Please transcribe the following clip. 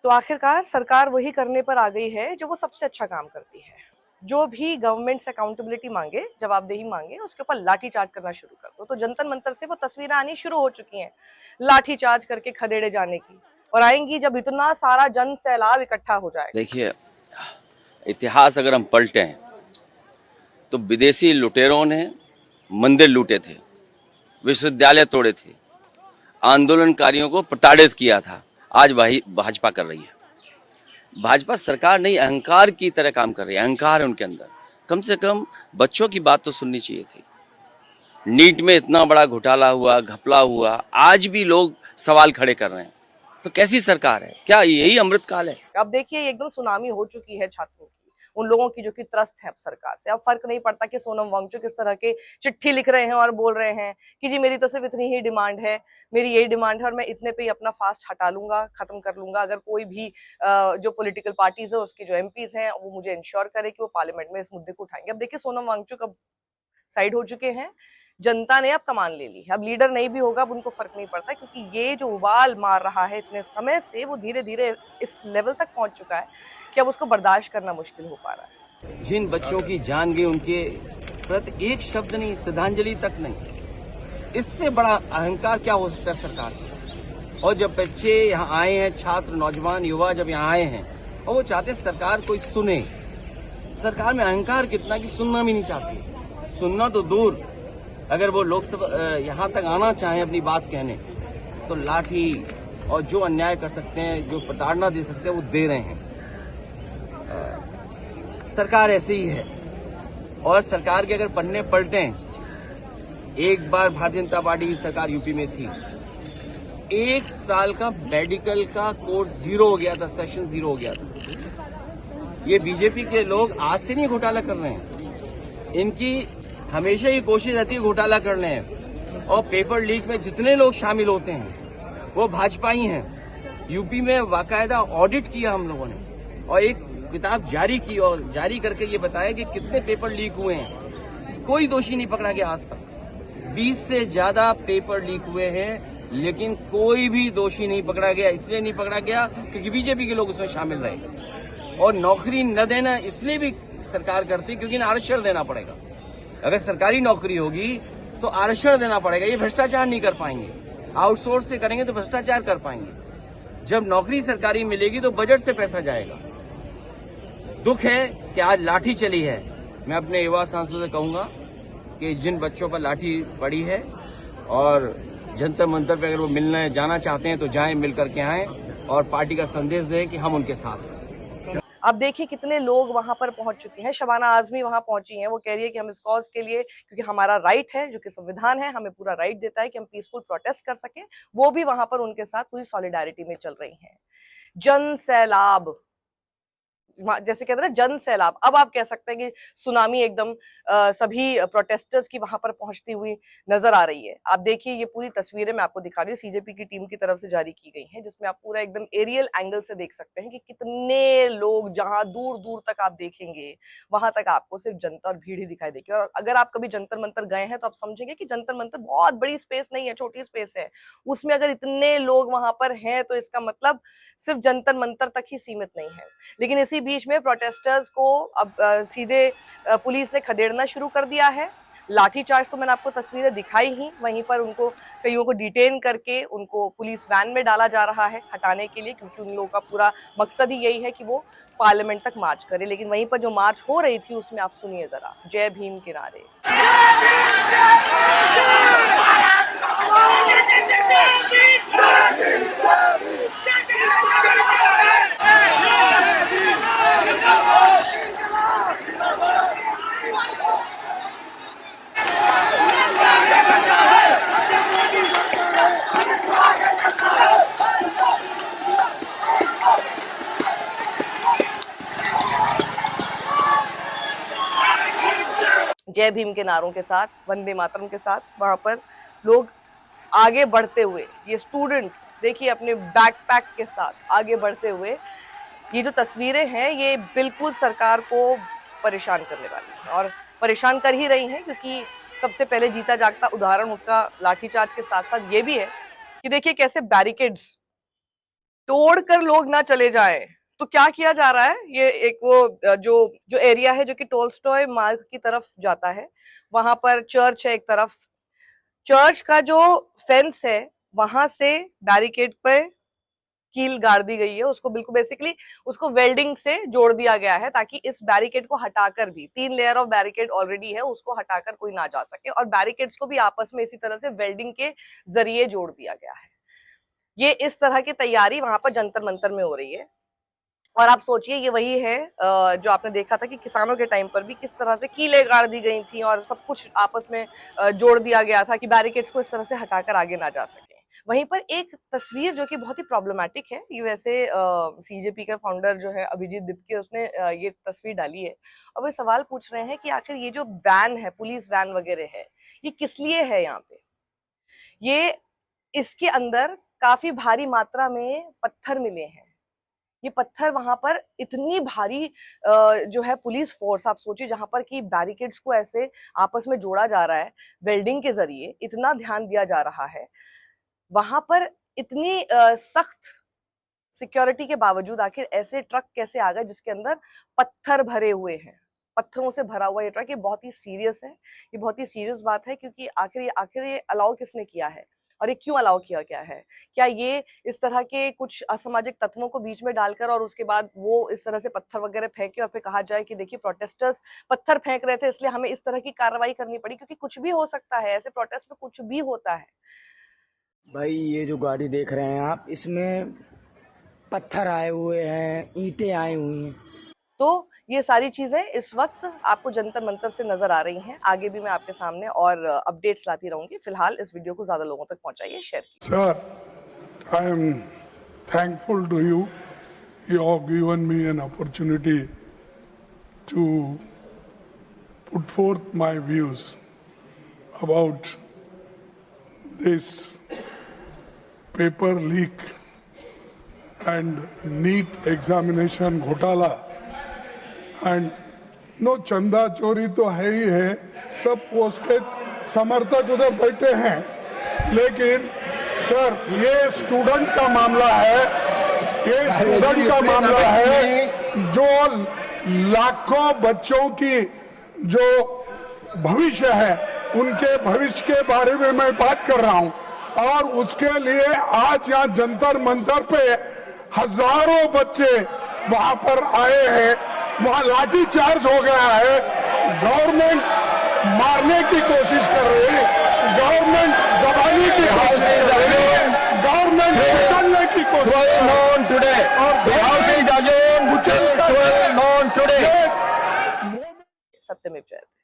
तो आखिरकार सरकार वही करने पर आ गई है जो वो सबसे अच्छा काम करती है। जो भी गवर्नमेंट से अकाउंटेबिलिटी मांगे, जवाबदेही मांगे, उसके ऊपर लाठी चार्ज करना शुरू कर दो। तो जंतर मंतर से वो तस्वीरें आनी शुरू हो चुकी हैं, लाठी चार्ज करके खदेड़े जाने की, और आएंगी जब इतना सारा जन सैलाब इकट्ठा हो जाएगा। देखिए, इतिहास अगर हम पलटें तो विदेशी लुटेरों ने मंदिर लूटे थे, विश्वविद्यालय तोड़े थे, आंदोलनकारियों को प्रताड़ित किया था। आज वही भाजपा कर रही है। भाजपा सरकार नहीं, अहंकार की तरह काम कर रही है। अहंकार है उनके अंदर। कम से कम बच्चों की बात तो सुननी चाहिए थी। नीट में इतना बड़ा घोटाला हुआ, घपला हुआ, आज भी लोग सवाल खड़े कर रहे हैं। तो कैसी सरकार है? क्या यही अमृतकाल है? अब देखिए, ये एकदम सुनामी हो चुकी है छात्रों की, उन लोगों की जो कि त्रस्त है अब सरकार से। अब फर्क नहीं पड़ता कि सोनम वांगचुक किस तरह के चिट्ठी लिख रहे हैं और बोल रहे हैं कि जी मेरी तो सिर्फ इतनी ही डिमांड है, मेरी यही डिमांड है और मैं इतने पे ही अपना फास्ट हटा लूंगा, खत्म कर लूंगा। अगर कोई भी जो पॉलिटिकल पार्टीज है, उसके जो एमपीज हैं, वो मुझे इंश्योर करे कि वो पार्लियामेंट में इस मुद्दे को उठाएंगे। अब देखिए, सोनम वांगचुक अब साइड हो चुके हैं, जनता ने अब कमान ले ली है। अब लीडर नहीं भी होगा, अब उनको फर्क नहीं पड़ता, क्योंकि ये जो उबाल मार रहा है इतने समय से, वो धीरे धीरे इस लेवल तक पहुंच चुका है कि अब उसको बर्दाश्त करना मुश्किल हो पा रहा है। जिन बच्चों की जान गई, उनके प्रति एक शब्द नहीं, श्रद्धांजलि तक नहीं। इससे बड़ा अहंकार क्या हो सकता है सरकार का? और जब बच्चे यहाँ आए हैं, छात्र, नौजवान, युवा जब यहाँ आए हैं और वो चाहते हैं सरकार कोई सुने, सरकार में अहंकार कितना कि सुनना भी नहीं चाहती। सुनना तो दूर, अगर वो लोकसभा यहाँ तक आना चाहें अपनी बात कहने, तो लाठी और जो अन्याय कर सकते हैं, जो प्रताड़ना दे सकते हैं, वो दे रहे हैं। सरकार ऐसे ही है। और सरकार के अगर पन्ने पलटें, एक बार भारतीय जनता पार्टी की सरकार यूपी में थी, 1 साल का मेडिकल का कोर्स जीरो हो गया था, सेशन जीरो हो गया था। ये बीजेपी के लोग आज से नहीं घोटाला कर रहे हैं, इनकी हमेशा ये कोशिश रहती है घोटाला करने हैं। और पेपर लीक में जितने लोग शामिल होते हैं वो भाजपा ही हैं। यूपी में बाकायदा ऑडिट किया हम लोगों ने और एक किताब जारी की और जारी करके ये बताया कि कितने पेपर लीक हुए हैं। कोई दोषी नहीं पकड़ा गया आज तक। 20 से ज्यादा पेपर लीक हुए हैं, लेकिन कोई भी दोषी नहीं पकड़ा गया। इसलिए नहीं पकड़ा गया क्योंकि बीजेपी के लोग उसमें शामिल रहे। और नौकरी न देना इसलिए भी सरकार करती क्योंकि आरक्षण देना पड़ेगा। अगर सरकारी नौकरी होगी तो आरक्षण देना पड़ेगा। ये भ्रष्टाचार नहीं कर पाएंगे। आउटसोर्स से करेंगे तो भ्रष्टाचार कर पाएंगे। जब नौकरी सरकारी मिलेगी तो बजट से पैसा जाएगा। दुख है कि आज लाठी चली है। मैं अपने युवा सांसदों से कहूंगा कि जिन बच्चों पर लाठी पड़ी है और जंतर मंतर पे अगर वो मिलने जाना चाहते हैं तो जाएं, मिल करके आएं और पार्टी का संदेश दें कि हम उनके साथ हैं। अब देखिए कितने लोग वहां पर पहुंच चुके हैं। शबाना आजमी वहां पहुंची हैं। वो कह रही है कि हम इस कॉज के लिए, क्योंकि हमारा राइट है, जो कि संविधान है, हमें पूरा राइट देता है कि हम पीसफुल प्रोटेस्ट कर सकें। वो भी वहां पर उनके साथ पूरी सॉलिडारिटी में चल रही हैं। जन सैलाब, जैसे कहते हैं ना, जन सैलाब, अब आप कह सकते हैं कि सुनामी एकदम सभी प्रोटेस्टर्स की वहां पर पहुंचती हुई नजर आ रही है। आप देखिए, ये पूरी तस्वीरें मैं आपको दिखा रही हूँ, सीजेपी की टीम की तरफ से जारी की गई हैं, जिसमें आप पूरा एकदम एरियल एंगल से देख सकते हैं कि कितने लोग, जहां दूर दूर तक आप देखेंगे वहां तक आपको सिर्फ जनता और भीड़ ही दिखाई देगी। और अगर आप कभी जंतर मंतर गए हैं तो आप समझेंगे कि जंतर मंतर बहुत बड़ी स्पेस नहीं है, छोटी स्पेस है। उसमें अगर इतने लोग वहां पर हैं तो इसका मतलब सिर्फ जंतर मंतर तक ही सीमित नहीं है। लेकिन इसी बीच में प्रोटेस्टर्स को अब सीधे पुलिस ने खदेड़ना शुरू कर दिया है। लाठीचार्ज तो मैंने आपको तस्वीरें दिखाई ही, वहीं पर उनको, कईयों को डिटेन करके उनको पुलिस वैन में डाला जा रहा है हटाने के लिए, क्योंकि उन लोगों का पूरा मकसद ही यही है कि वो पार्लियामेंट तक मार्च करे। लेकिन वहीं पर जो मार्च हो रही थी उसमें आप सुनिए जरा, जय भीम के नारे। जय भीम के नारों के साथ, वंदे मातरम के साथ वहां पर लोग आगे बढ़ते हुए, ये स्टूडेंट्स देखिए अपने बैकपैक के साथ आगे बढ़ते हुए, ये जो तस्वीरें हैं ये बिल्कुल सरकार को परेशान करने वाली हैं और परेशान कर ही रही हैं, क्योंकि सबसे पहले जीता जागता उदाहरण उसका लाठीचार्ज के साथ साथ ये भी है कि देखिए कैसे बैरिकेड्स तोड़कर लोग ना चले जाएं, तो क्या किया जा रहा है? ये एक वो जो एरिया है जो कि टोल्स्टॉय मार्ग की तरफ जाता है, वहां पर चर्च है एक तरफ। चर्च का जो फेंस है वहां से बैरिकेड पे कील गाड़ दी गई है, उसको बिल्कुल बेसिकली उसको वेल्डिंग से जोड़ दिया गया है ताकि इस बैरिकेड को हटाकर भी 3 लेयर ऑफ बैरिकेड ऑलरेडी है, उसको हटाकर कोई ना जा सके, और बैरिकेड्स को भी आपस में इसी तरह से वेल्डिंग के जरिए जोड़ दिया गया है। ये इस तरह की तैयारी वहां पर जंतर मंतर में हो रही है। और आप सोचिए ये वही है जो आपने देखा था कि किसानों के टाइम पर भी किस तरह से कीलें गाड़ दी गई थी और सब कुछ आपस में जोड़ दिया गया था कि बैरिकेड्स को इस तरह से हटाकर आगे ना जा सके। वहीं पर एक तस्वीर जो कि बहुत ही प्रॉब्लमैटिक है, ये वैसे सीजेपी का फाउंडर जो है अभिजीत दिपके, उसने ये तस्वीर डाली है और वो सवाल पूछ रहे हैं कि आखिर ये जो वैन है, पुलिस वैन वगैरह है, ये किस लिए है यहाँ पे? ये इसके अंदर काफी भारी मात्रा में पत्थर मिले हैं। ये पत्थर वहां पर इतनी भारी जो है पुलिस फोर्स, आप सोचिए, जहां पर कि बैरिकेड्स को ऐसे आपस में जोड़ा जा रहा है वेल्डिंग के जरिए, इतना ध्यान दिया जा रहा है, वहां पर इतनी सख्त सिक्योरिटी के बावजूद आखिर ऐसे ट्रक कैसे आ गए जिसके अंदर पत्थर भरे हुए हैं? पत्थरों से भरा हुआ ये ट्रक, ये बहुत ही सीरियस है, ये बहुत ही सीरियस बात है, क्योंकि आखिर ये अलाउ किसने किया है और ये क्यों अलाउ किया गया है? क्या ये इस तरह के कुछ असामाजिक तत्वों को बीच में डालकर और उसके बाद वो इस तरह से पत्थर वगैरह फेंके और फिर कहा जाए कि देखिए प्रोटेस्टर्स पत्थर फेंक रहे थे इसलिए हमें इस तरह की कार्रवाई करनी पड़ी? क्योंकि कुछ भी हो सकता है, ऐसे प्रोटेस्ट में कुछ भी होता है। भाई ये जो गाड़ी देख रहे हैं आप, इसमें पत्थर आए हुए हैं, ईंटें आई हुई हैं। तो ये सारी चीजें इस वक्त आपको जंतर मंतर से नजर आ रही हैं। आगे भी मैं आपके सामने और अपडेट्स लाती रहूंगी। फिलहाल इस वीडियो को ज्यादा लोगों तक पहुंचाइए, शेयर कीजिए। Sir, I am thankful to you. You have given me an opportunity to put forth my views about this paper leak and NEET examination घोटाला। एंड नो, चंदा चोरी तो है ही है, सब उसके समर्थक उधर बैठे हैं, लेकिन सर ये स्टूडेंट का मामला है, ये स्टूडेंट का मामला है जो लाखों बच्चों की जो भविष्य है उनके भविष्य के बारे में मैं बात कर रहा हूं, और उसके लिए आज यहाँ जंतर मंतर पे हजारों बच्चे वहां पर आए हैं, वहां लाठी चार्ज हो गया है, गवर्नमेंट मारने की कोशिश कर रही है, गवर्नमेंट दबाने की कोशिश कर रही है, गवर्नमेंट निकलने की कोशिश कर रही है, और सत्यमेव जयते।